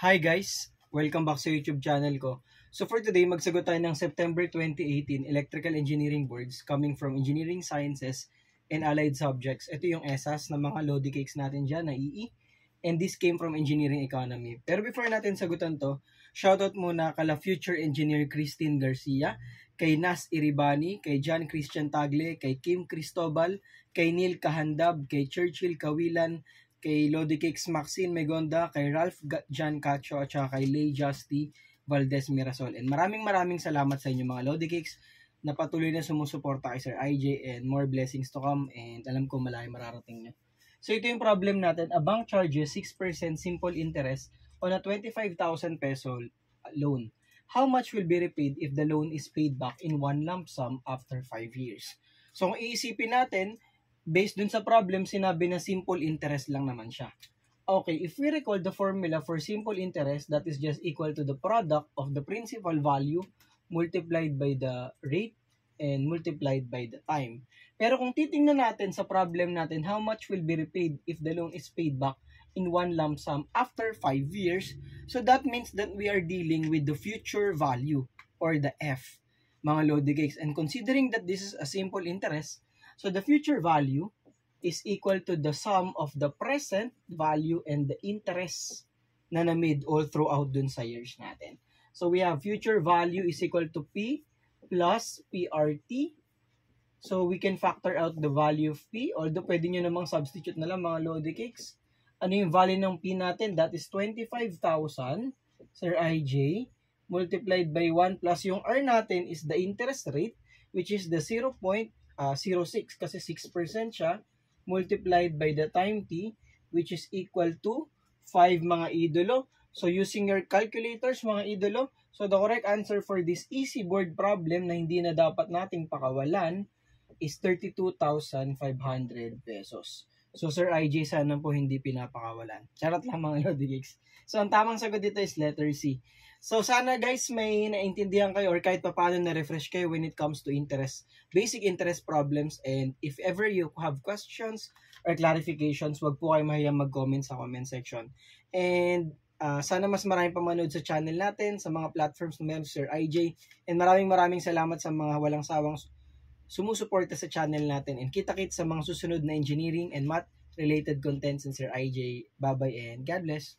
Hi guys! Welcome back sa YouTube channel ko. So for today, magsagot tayo ng September 2018 Electrical Engineering Boards coming from Engineering Sciences and Allied Subjects. Ito yung ESAs na mga Lodi cakes natin dyan na EE. And this came from Engineering Economy. Pero before natin sagutan to, shoutout muna kala future engineer Christine Garcia, kay Nas Iribani, kay John Christian Tagle, kay Kim Cristobal, kay Neil Kahandab, kay Churchill Kawilan, kay Lodi Cakes Maxine Megonda, kay Ralph Jan Cacho, at saka kay Lay Justy Valdez Mirasol. And maraming salamat sa inyo mga Lodi Cakes na patuloy na sumusuporta kay Sir IJ, and more blessings to come, and alam ko malaki mararating nyo. So ito yung problem natin. A bank charges 6% simple interest on a 25,000 peso loan. How much will be repaid if the loan is paid back in one lump sum after 5 years? So kung iisipin natin, based dun sa problem, sinabi na simple interest lang naman siya. Okay, if we recall the formula for simple interest, that is just equal to the product of the principal value multiplied by the rate and multiplied by the time. Pero kung titingnan natin sa problem natin, how much will be repaid if the loan is paid back in one lump sum after 5 years? So that means that we are dealing with the future value or the F, mga Lodi Cakes. And considering that this is a simple interest, so the future value is equal to the sum of the present value and the interest na na-made all throughout dun sa years natin. So we have future value is equal to P plus PRT. So we can factor out the value of P, although pwede nyo namang substitute na lang mga Lodi Cakes. Ano yung value ng P natin? That is 25,000, Sir IJ, multiplied by 1 plus yung R natin is the interest rate, which is the 0.06 kasi 6% siya, multiplied by the time T, which is equal to 5 mga idolo. So using your calculators mga idolo, so the correct answer for this easy board problem na hindi na dapat nating pakawalan is 32,500 pesos. So Sir IJ, sana po hindi pinapakawalan. Charot lang mga Lodi Cakes. So ang tamang sagot dito is letter C. So sana guys may naintindihan kayo or kahit paano na-refresh kayo when it comes to interest, basic interest problems. And if ever you have questions or clarifications, wag po kayo mahiyang mag-comment sa comment section. And sana mas marami pa manood sa channel natin, sa mga platforms na meron Sir IJ. And maraming salamat sa mga walang sawang sumusuporta sa channel natin. And kita-kits sa mga susunod na engineering and math related contents ng Sir IJ. Bye-bye and God bless.